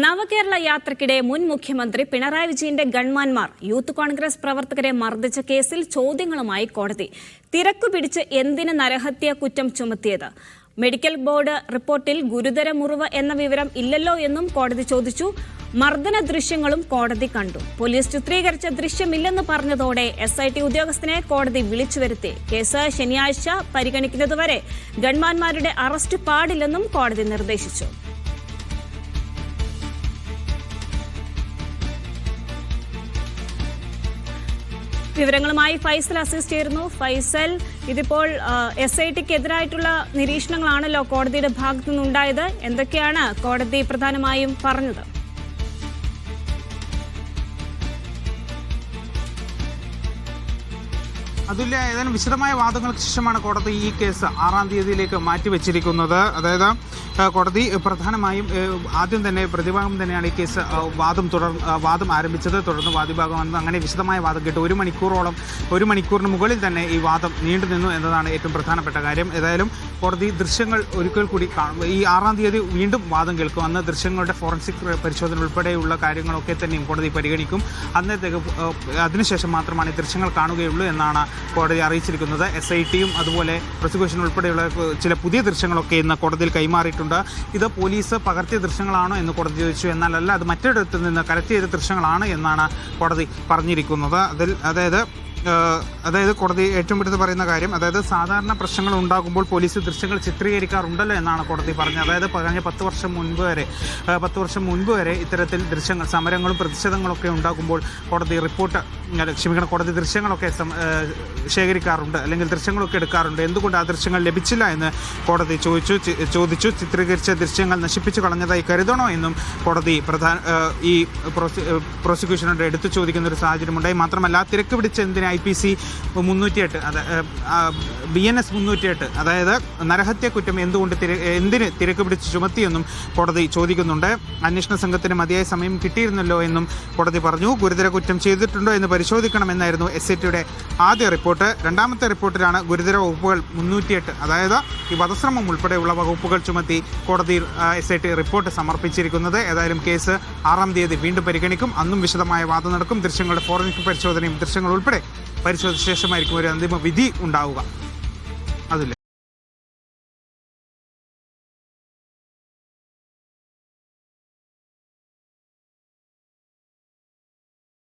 നവകേരള യാത്രയ്ക്കിടെ മുൻ മുഖ്യമന്ത്രി പിണറായി വിജയന്റെ ഗൺമാൻമാർ യൂത്ത് കോൺഗ്രസ് പ്രവർത്തകരെ മർദ്ദിച്ച കേസിൽ ചോദ്യങ്ങളുമായി കോടതി. തിരക്കുപിടിച്ച് എന്തിന് നരഹത്യാ കുറ്റം ചുമത്തിയത്? മെഡിക്കൽ ബോർഡ് റിപ്പോർട്ടിൽ ഗുരുതര മുറിവ് എന്ന വിവരം ഇല്ലല്ലോ എന്നും കോടതി ചോദിച്ചു. മർദ്ദന ദൃശ്യങ്ങളും കോടതി കണ്ടു. പോലീസ് ചിത്രീകരിച്ച ദൃശ്യമില്ലെന്ന് പറഞ്ഞതോടെ SIT ഉദ്യോഗസ്ഥനെ കോടതി വിളിച്ചുവരുത്തി. കേസ് ശനിയാഴ്ച പരിഗണിക്കുന്നതുവരെ ഗൺമാൻമാരുടെ അറസ്റ്റ് പാടില്ലെന്നും കോടതി നിർദ്ദേശിച്ചു. വിവരങ്ങളുമായി ഫൈസൽ അസിസ്റ്റ് ചേരുന്നു. ഫൈസൽ, ഇതിപ്പോൾ SITക്ക് എതിരായിട്ടുള്ള നിരീക്ഷണങ്ങളാണല്ലോ കോടതിയുടെ ഭാഗത്തു നിന്നുണ്ടായത്. എന്തൊക്കെയാണ് കോടതി പ്രധാനമായും പറഞ്ഞത്? അതുല്യ, ഏതാനും വിശദമായ വാദങ്ങൾക്ക് ശേഷമാണ് കോടതി ഈ കേസ് 6-ാം തീയതിയിലേക്ക് മാറ്റിവെച്ചിരിക്കുന്നത്. അതായത് കോടതി പ്രധാനമായും ആദ്യം തന്നെ പ്രതിഭാഗം തന്നെയാണ് ഈ കേസ് വാദം ആരംഭിച്ചത്. തുടർന്ന് വാദിഭാഗം വന്ന് അങ്ങനെ വിശദമായ വാദം കേട്ടു. ഒരു മണിക്കൂറിന് മുകളിൽ തന്നെ ഈ വാദം നീണ്ടുനിന്നു എന്നതാണ് ഏറ്റവും പ്രധാനപ്പെട്ട കാര്യം. ഏതായാലും കോടതി ദൃശ്യങ്ങൾ ഒരിക്കൽ കൂടി ഈ 6-ാം തീയതി വീണ്ടും വാദം കേൾക്കും. അന്ന് ദൃശ്യങ്ങളുടെ ഫോറൻസിക് പരിശോധന ഉൾപ്പെടെയുള്ള കാര്യങ്ങളൊക്കെ തന്നെയും കോടതി പരിഗണിക്കും. അന്നത്തേക്ക് അതിനുശേഷം മാത്രമാണ് ഈ ദൃശ്യങ്ങൾ കാണുകയുള്ളൂ എന്നാണ് കോടതി അറിയിച്ചിരിക്കുന്നത്. SITയും അതുപോലെ പ്രോസിക്യൂഷൻ ഉൾപ്പെടെയുള്ള ചില പുതിയ ദൃശ്യങ്ങളൊക്കെ ഇന്ന് കോടതിയിൽ കൈമാറിയിട്ടുണ്ട്. ഇത് പോലീസ് പകർത്തിയ ദൃശ്യങ്ങളാണോ എന്ന് കോടതി ചോദിച്ചു. എന്നാലല്ല, അത് മറ്റൊരിടത്ത് നിന്ന് കളക്ട് ചെയ്ത ദൃശ്യങ്ങളാണ് എന്നാണ് കോടതി പറഞ്ഞിരിക്കുന്നത്. അതായത് കോടതി ഏറ്റവും എടുത്ത് പറയുന്ന കാര്യം, അതായത് സാധാരണ പ്രശ്നങ്ങൾ ഉണ്ടാകുമ്പോൾ പോലീസ് ദൃശ്യങ്ങൾ ചിത്രീകരിക്കാറുണ്ടല്ലോ എന്നാണ് കോടതി പറഞ്ഞത്. അതായത് കഴിഞ്ഞ 10 വർഷം മുൻപ് വരെ ഇത്തരത്തിൽ ദൃശ്യങ്ങൾ, സമരങ്ങളും പ്രതിഷേധങ്ങളൊക്കെ ഉണ്ടാകുമ്പോൾ കോടതി ദൃശ്യങ്ങളൊക്കെ ശേഖരിക്കാറുണ്ട്, അല്ലെങ്കിൽ ദൃശ്യങ്ങളൊക്കെ എടുക്കാറുണ്ട്. എന്തുകൊണ്ട് ആ ദൃശ്യങ്ങൾ ലഭിച്ചില്ല എന്ന് കോടതി ചോദിച്ചു. ചിത്രീകരിച്ച ദൃശ്യങ്ങൾ നശിപ്പിച്ചു കളഞ്ഞതായി കരുതണോ എന്നും കോടതി ഈ പ്രോസിക്യൂഷനോട് എടുത്തു ചോദിക്കുന്ന ഒരു സാഹചര്യമുണ്ടായി. മാത്രമല്ല, തിരക്ക് പിടിച്ച എന്തിന് IPC 308, BNS 308, അതായത് നരഹത്യ കുറ്റം എന്തിന് തിരക്ക് പിടിച്ച് ചുമത്തിയെന്നും കോടതി ചോദിക്കുന്നുണ്ട്. അന്വേഷണ സംഘത്തിന് മതിയായ സമയം കിട്ടിയിരുന്നല്ലോ എന്നും കോടതി പറഞ്ഞു. ഗുരുതര കുറ്റം ചെയ്തിട്ടുണ്ടോ എന്ന് പരിശോധിക്കണമെന്നായിരുന്നു SITയുടെ ആദ്യ റിപ്പോർട്ട്. രണ്ടാമത്തെ റിപ്പോർട്ടിലാണ് ഗുരുതര വകുപ്പുകൾ 308, അതായത് ഈ വധശ്രമം ഉൾപ്പെടെയുള്ള വകുപ്പുകൾ ചുമത്തി കോടതിയിൽ SIT റിപ്പോർട്ട് സമർപ്പിച്ചിരിക്കുന്നത്. ഏതായാലും കേസ് 6-ാം തീയതി വീണ്ടും പരിഗണിക്കും. അന്നും വിശദമായ വാദം നടക്കും. ദൃശ്യങ്ങളുടെ ഫോറൻസിക് പരിശോധനയും ദൃശ്യങ്ങൾ ഉൾപ്പെടെ പരിശോധിച്ച ശേഷമായിരിക്കും ഒരു അന്തിമ വിധി ഉണ്ടാവുക. അതില്ല.